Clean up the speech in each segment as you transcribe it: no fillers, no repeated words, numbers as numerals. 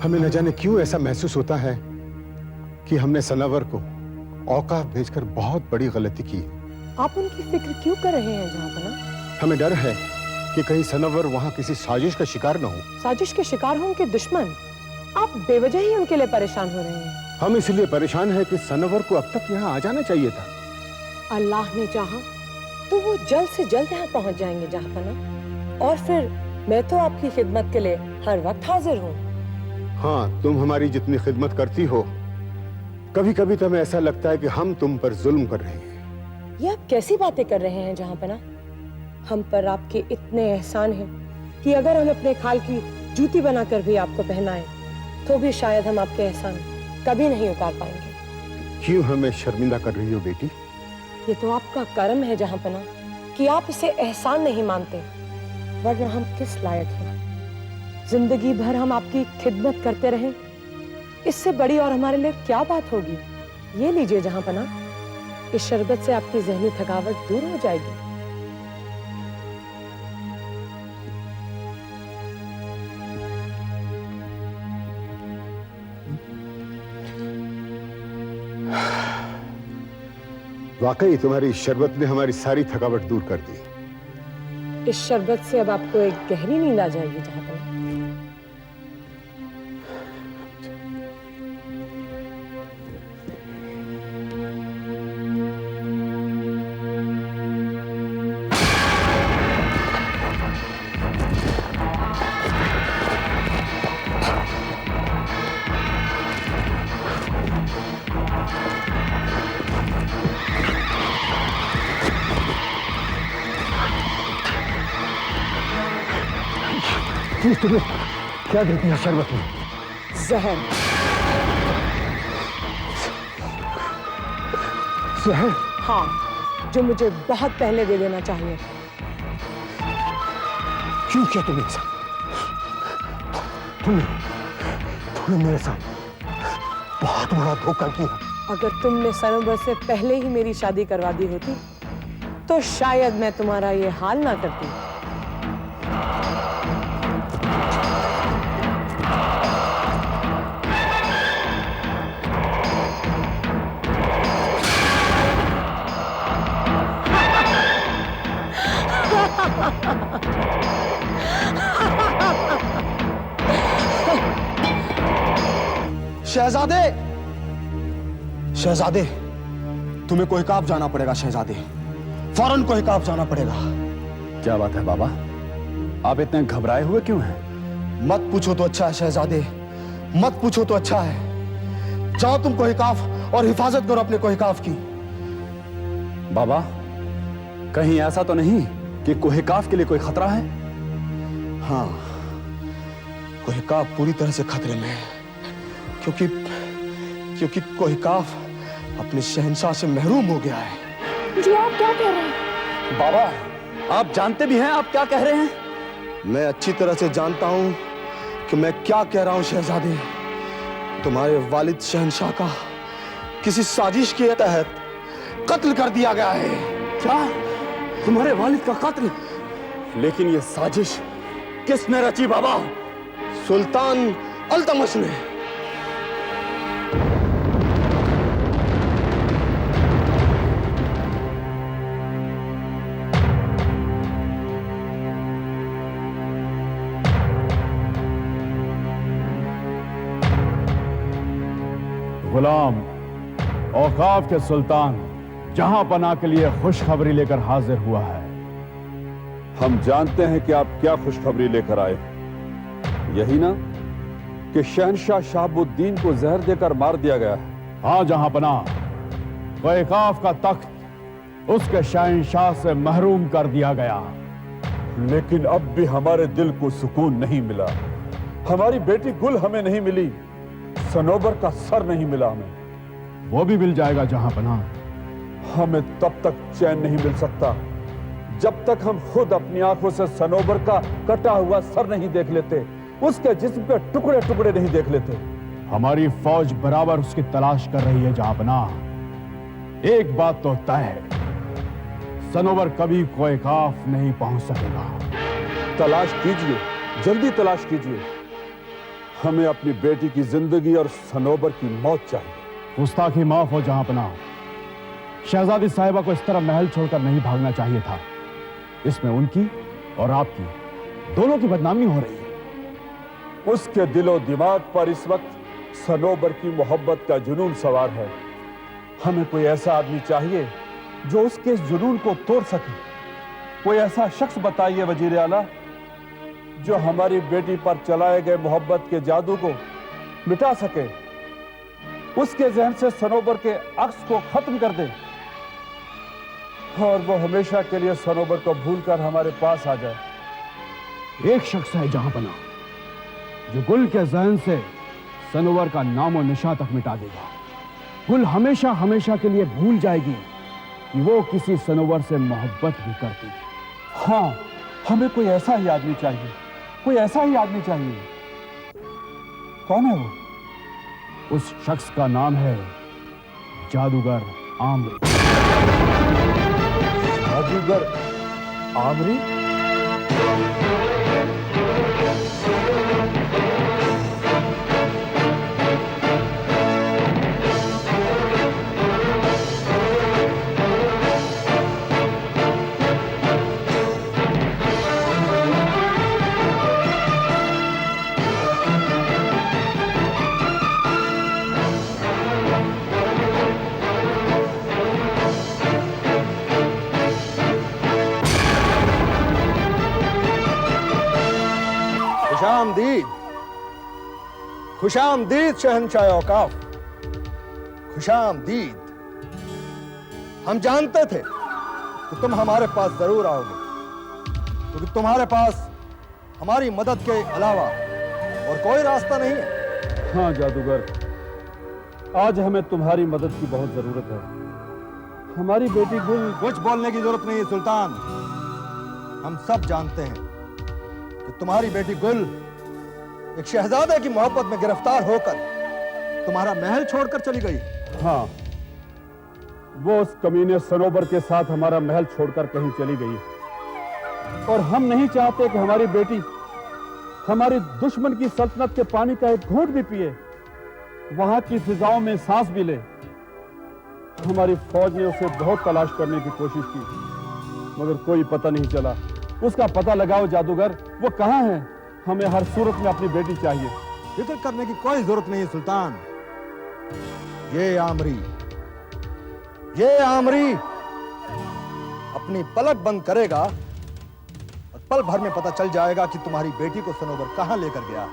हमें न जाने क्यों ऐसा महसूस होता है कि हमने सनावर को औकाफ भेजकर बहुत बड़ी गलती की। आप उनकी फिक्र क्यों कर रहे हैं जहांपना? हमें डर है कि कहीं सनावर वहां किसी साजिश का शिकार न हो। साजिश के शिकार हो उनके दुश्मन? आप बेवजह ही उनके लिए परेशान हो रहे हैं। हम इसलिए परेशान हैं कि सनावर को अब तक यहाँ आ जाना चाहिए था। अल्लाह ने चाहा तो वो जल्द से जल्द यहाँ पहुंच जाएंगे जहांपना, और फिर मैं तो आपकी खिदमत के लिए हर वक्त हाजिर हूँ। हाँ, तुम हमारी जितनी खिदमत करती हो, कभी कभी तो हमें ऐसा लगता है कि हम तुम पर जुल्म कर रहे हैं। ये आप कैसी बातें कर रहे हैं जहांपना? हम पर आपके इतने एहसान हैं कि अगर हम अपने खाल की जूती बनाकर भी आपको पहनाएं तो भी शायद हम आपके एहसान कभी नहीं उतार पाएंगे। क्यों हमें शर्मिंदा कर रही हो बेटी? ये तो आपका कर्म है जहांपना कि आप इसे एहसान नहीं मानते, वरना हम किस लायक हैं? जिंदगी भर हम आपकी खिदमत करते रहें, इससे बड़ी और हमारे लिए क्या बात होगी? ये लीजिए जहांपना, इस शरबत से आपकी ज़हनी थकावट दूर हो जाएगी। वाकई तुम्हारी शरबत ने हमारी सारी थकावट दूर कर दी। इस शरबत से अब आपको एक गहरी नींद आ जाएगी जहांपना। तुम्हें क्या देती है शरबत में? जहर। जहर? हाँ, जो मुझे बहुत पहले दे देना चाहिए। क्यों किया तुमने ऐसा? तुमने मेरे साथ बहुत बड़ा धोखा किया। अगर तुमने सनोबर से पहले ही मेरी शादी करवा दी होती तो शायद मैं तुम्हारा ये हाल ना करती। शहजादे, शहजादे, तुम्हें कोहिकाफ जाना पड़ेगा शहजादे, फौरन कोहिकाफ जाना पड़ेगा। क्या बात है बाबा, आप इतने घबराए हुए क्यों हैं? मत पूछो तो अच्छा है शहजादे, मत पूछो तो अच्छा है। जाओ तुम कोहिकाफ और हिफाजत करो अपने कोहिकाफ की। बाबा, कहीं ऐसा तो नहीं कि कोहिकाफ के लिए कोई खतरा है? हाँ, कोहिकाफ पूरी तरह से खतरे में है, क्योंकि कोहिकाफ अपने शहंशाह से महरूम हो गया है। जी आप क्या कह रहे हैं? बाबा, आप जानते भी हैं आप क्या कह रहे हैं? मैं अच्छी तरह से जानता हूं कि मैं क्या कह रहा हूं शहजादे। तुम्हारे वालिद शहंशाह का किसी साजिश के तहत कत्ल कर दिया गया है। क्या? तुम्हारे वालिद का कत्ल? लेकिन ये साजिश किसने रची बाबा? सुल्तान अल्तमश ने। गुलाम, औकाफ के सुल्तान जहां पना के लिए खुशखबरी लेकर हाजिर हुआ है। हम जानते हैं कि आप क्या खुशखबरी लेकर आए। यही ना कि शहंशाह शहाबुद्दीन को जहर देकर मार दिया गया है। हाँ जहां पना, औकाफ का तख्त उसके शहंशाह से महरूम कर दिया गया। लेकिन अब भी हमारे दिल को सुकून नहीं मिला। हमारी बेटी गुल हमें नहीं मिली, सनोबर का सर नहीं मिला हमें। वो भी मिल जाएगा जहां पना। हमें तब तक चैन नहीं मिल सकता जब तक हम खुद अपनी आंखों से सनोबर का कटा हुआ सर नहीं देख लेते, उसके जिस्म के टुकड़े टुकड़े नहीं देख लेते। हमारी फौज बराबर उसकी तलाश कर रही है जहां पना। एक बात तो तय है, सनोबर कभी कोहिकाफ नहीं पहुंच सकेगा। तलाश कीजिए, जल्दी तलाश कीजिए। हमें अपनी बेटी की जिंदगी और सनोबर की मौत चाहिए। गुस्ताखी माफ हो जहांपनाह। शहजादी साहिबा को इस तरह महल छोड़कर नहीं भागना चाहिए था। इसमें उनकी और आपकी दोनों की बदनामी हो रही है। उसके दिलो दिमाग पर इस वक्त सनोबर की मोहब्बत का जुनून सवार है। हमें कोई ऐसा आदमी चाहिए जो उसके इस जुनून को तोड़ सके। कोई ऐसा शख्स बताइए वजीर आला जो हमारी बेटी पर चलाए गए मोहब्बत के जादू को मिटा सके, उसके जहन से सनोबर के अक्स को खत्म कर दे और वो हमेशा के लिए सनोबर को भूलकर हमारे पास आ जाए। एक शख्स है जहांपनाह जो गुल के जहन से सनोवर का नामो निशान तक मिटा देगा। गुल हमेशा हमेशा के लिए भूल जाएगी कि वो किसी सनोवर से मोहब्बत भी करती है। हाँ, हमें कोई ऐसा ही आदमी चाहिए, कोई ऐसा ही आदमी चाहिए। कौन है वो? उस शख्स का नाम है जादूगर आमरी। जादूगर आमरी? खुशामदीद, खुशामदीद शहंशाह औकाफ, खुशामदीद। हम जानते थे कि तुम हमारे पास जरूर आओगे, क्योंकि तुम्हारे पास हमारी मदद के अलावा और कोई रास्ता नहीं है। हाँ जादूगर, आज हमें तुम्हारी मदद की बहुत जरूरत है। हमारी बेटी गुल। कुछ बोलने की जरूरत नहीं है सुल्तान। हम सब जानते हैं कि तुम्हारी बेटी गुल एक शहजादे की मोहब्बत में गिरफ्तार होकर तुम्हारा महल छोड़कर चली गई। हाँ, वो उस कमीने सनोबर के साथ हमारा महल छोड़कर कहीं चली गई और हम नहीं चाहते कि हमारी बेटी हमारी दुश्मन की सल्तनत के पानी का एक घूंट भी पिए, वहां की फिजाओं में सांस भी ले। हमारी फौज ने उसे बहुत तलाश करने की कोशिश की, मगर कोई पता नहीं चला। उसका पता लगाओ जादूगर, वो कहां है? हमें हर सूरत में अपनी बेटी चाहिए। फिक्र करने की कोई जरूरत नहीं सुल्तान। ये आमरी अपनी पलक बंद करेगा और पल भर में पता चल जाएगा कि तुम्हारी बेटी को सनोबर कहां लेकर गया।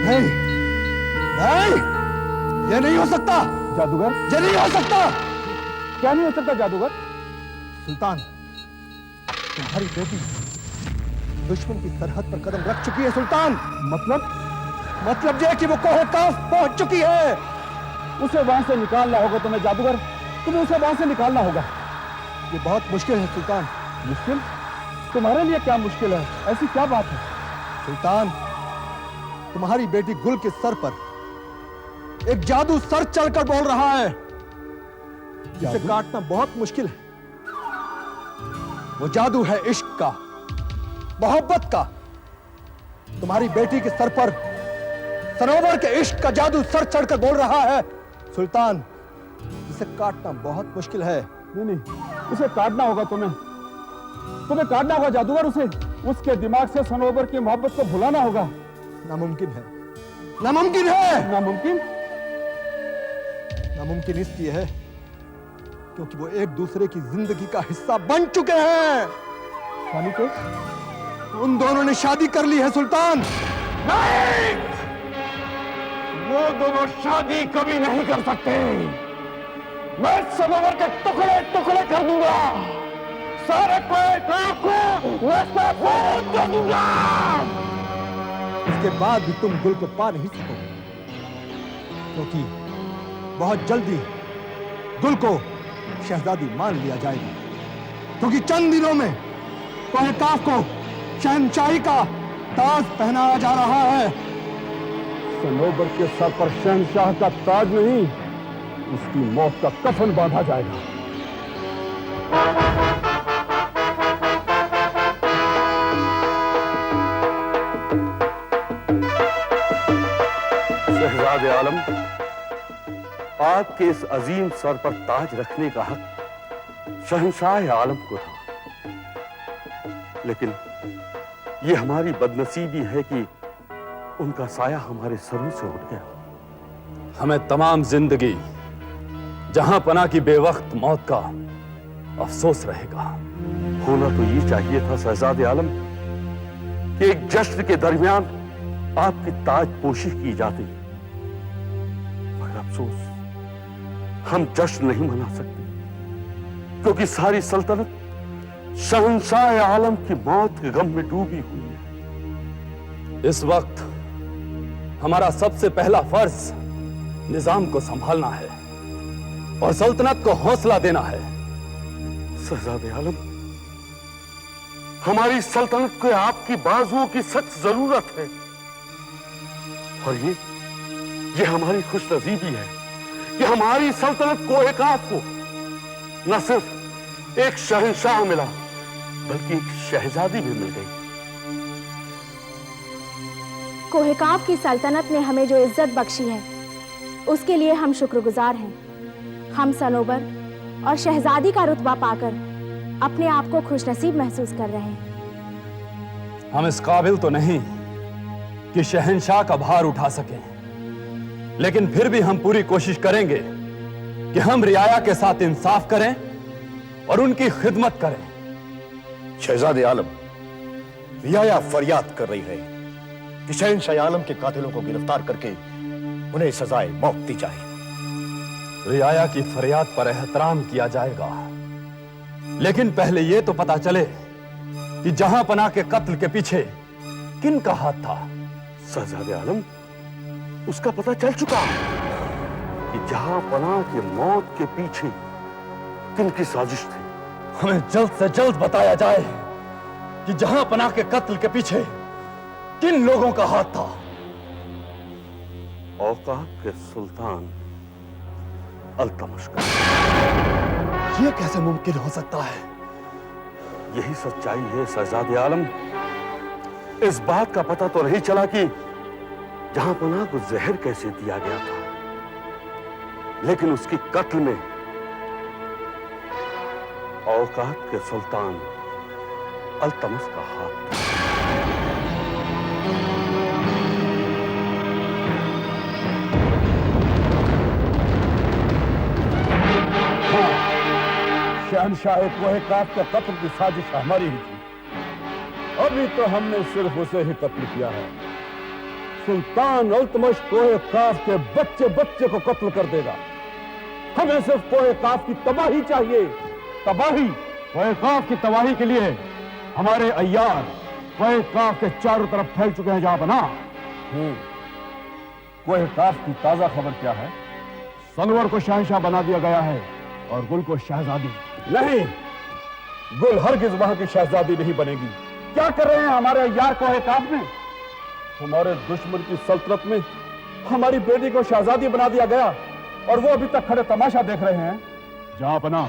नहीं, नहीं, ये नहीं हो सकता जादूगर, ये नहीं हो सकता। क्या नहीं हो सकता जादूगर? सुल्तान, तुम्हारी बेटी दुश्मन की सरहद पर कदम रख चुकी है सुल्तान। मतलब ये कि वो कोहे काफ पहुंच चुकी है। उसे वहां से निकालना होगा तुम्हें जादूगर, तुम्हें उसे वहां से निकालना होगा। ये बहुत मुश्किल है सुल्तान। मुश्किल? तुम्हारे लिए क्या मुश्किल है? ऐसी क्या बात है? सुल्तान, तुम्हारी बेटी गुल के सर पर एक जादू सर चढ़कर बोल रहा है, जिसे काटना बहुत मुश्किल है। वो जादू है इश्क का, मोहब्बत का। तुम्हारी बेटी के सर पर सनोबर के इश्क का जादू सर चढ़कर बोल रहा है सुल्तान, जिसे काटना बहुत मुश्किल है। नहीं, उसे काटना होगा। तुम्हें काटना होगा जादूगर उसे। उसके दिमाग से सनोबर की मोहब्बत को भुलाना होगा। नामुमकिन है, नामुमकिन है। नामुमकिन इसलिए है क्योंकि वो एक दूसरे की जिंदगी का हिस्सा बन चुके हैं। यानी कि उन दोनों ने शादी कर ली है सुल्तान। नहीं, वो दोनों शादी कभी नहीं कर सकते। मैं सनोवर के टुकड़े टुकड़े कर दूंगा, सारे को कर दूंगा। इसके बाद भी तुम गुल को पा नहीं सकोगे, क्योंकि बहुत जल्दी गुल को शहजादी मान लिया जाएगा। क्योंकि चंद दिनों में कोहे काफ को शहंशाही का ताज पहनाया जा रहा है। सनोबर के सर पर शहंशाह का ताज नहीं, उसकी मौत का कफन बांधा जाएगा। शहजादे आलम, आपके इस अजीम सर पर ताज रखने का हक शहंशाह आलम को था, लेकिन यह हमारी बदनसीबी है कि उनका साया हमारे सरों से उठ गया। हमें तमाम जिंदगी जहां पना की बेवक्त मौत का अफसोस रहेगा। होना तो ये चाहिए था शहजादे आलम कि एक जश्न के दरमियान आपकी ताजपोशी की जाती, मगर अफसोस हम जश्न नहीं मना सकते, क्योंकि सारी सल्तनत शहंशाह आलम की मौत के गम में डूबी हुई है। इस वक्त हमारा सबसे पहला फर्ज निजाम को संभालना है और सल्तनत को हौसला देना है। शहजादे आलम, हमारी सल्तनत को आपकी बाजुओं की सख्त जरूरत है, और ये हमारी खुशनसीबी है कि हमारी सल्तनत कोहेकाफ को न सिर्फ एक शहंशाह मिला, बल्कि एक शहजादी भी मिल गई। कोहेकाफ की सल्तनत ने हमें जो इज्जत बख्शी है, उसके लिए हम शुक्रगुजार हैं। हम सनोबर और शहजादी का रुतबा पाकर अपने आप को खुशनसीब महसूस कर रहे हैं। हम इस काबिल तो नहीं कि शहंशाह का भार उठा सकें, लेकिन फिर भी हम पूरी कोशिश करेंगे कि हम रियाया के साथ इंसाफ करें और उनकी खिदमत करें। शहजादे आलम, रियाया फरियाद कर रही है कि शहंशाह आलम के कातिलों को गिरफ्तार करके उन्हें सजाए मौत दी जाए। रियाया की फरियाद पर एहतराम किया जाएगा, लेकिन पहले यह तो पता चले कि जहां पना के कत्ल के पीछे किन का हाथ था। शहजादे आलम, उसका पता चल चुका कि जहां पना की मौत के पीछे किन की साजिश थी। हमें जल्द से जल्द बताया जाए कि जहां पना के कत्ल के पीछे किन लोगों का हाथ था। औकाफ के सुल्तान अल्तमश का। यह कैसे मुमकिन हो सकता है? यही सच्चाई है शहजादे आलम। इस बात का पता तो नहीं चला कि जहां पनाह को जहर कैसे दिया गया था, लेकिन उसकी कत्ल में औकाफ के सुल्तान अल्तमश का हाथ था। शहंशाह कोहेकाफ के कत्ल की साजिश हमारी ही थी। अभी तो हमने सिर्फ उसे ही कत्ल किया है। सुल्तान अल्तमश कोहेकाफ के बच्चे बच्चे को कत्ल कर देगा। हमें सिर्फ कोहेकाफ की तबाही चाहिए, तबाही। कोहेकाफ की तबाही के लिए हमारे अय्यार कोहेकाफ के चारों तरफ फैल चुके हैं। जहां पना कोहेकाफ की ताजा खबर क्या है? सनवर को शहंशाह बना दिया गया है और गुल को शहजादी। नहीं, गुल हरगिज वहां की शहजादी नहीं बनेगी। क्या कर रहे हैं हमारे अय्यार कोहेकाफ में? हमारे दुश्मन की सल्तनत में हमारी बेटी को शहजादी बना दिया गया और वो अभी तक खड़े तमाशा देख रहे हैं। जहां पना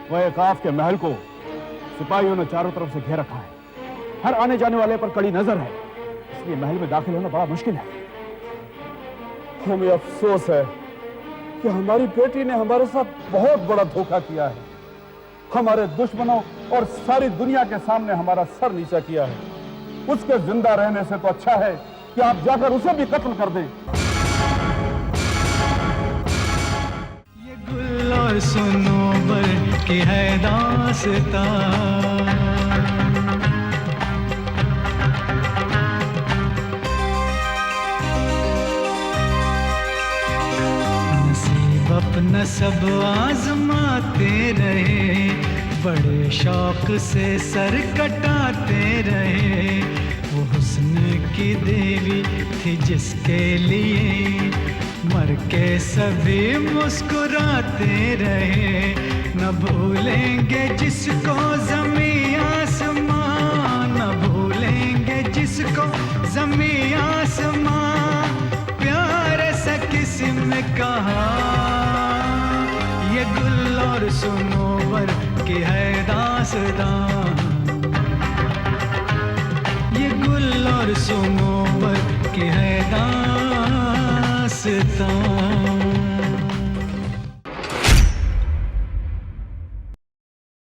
कोहेकाफ के महल को सिपाहियों ने चारों तरफ से घेर रखा है। हर आने जाने वाले पर कड़ी नजर है, इसलिए महल में दाखिल होना बड़ा मुश्किल है। हमें अफसोस है कि हमारी बेटी ने हमारे साथ बहुत बड़ा धोखा किया है। हमारे दुश्मनों और सारी दुनिया के सामने हमारा सर नीचा किया है। उसके जिंदा रहने से तो अच्छा है कि आप जाकर उसे भी कत्ल कर दें। ये गुल और सनोबर की है दास्तां, नसीब अपना सब आजमाते रहे, बड़े शौक से सर कटाते रहे। वो हुस्न की देवी थी जिसके लिए मर के सभी मुस्कुराते रहे। न भूलेंगे जिसको ज़मीं आसमां, न भूलेंगे जिसको किसको ज़मीं आसमां, प्यार सा किसी में कहा। ये गुल और सुनोवर की है दास्तां, ये गुल और सुनोवर की है दास्तां।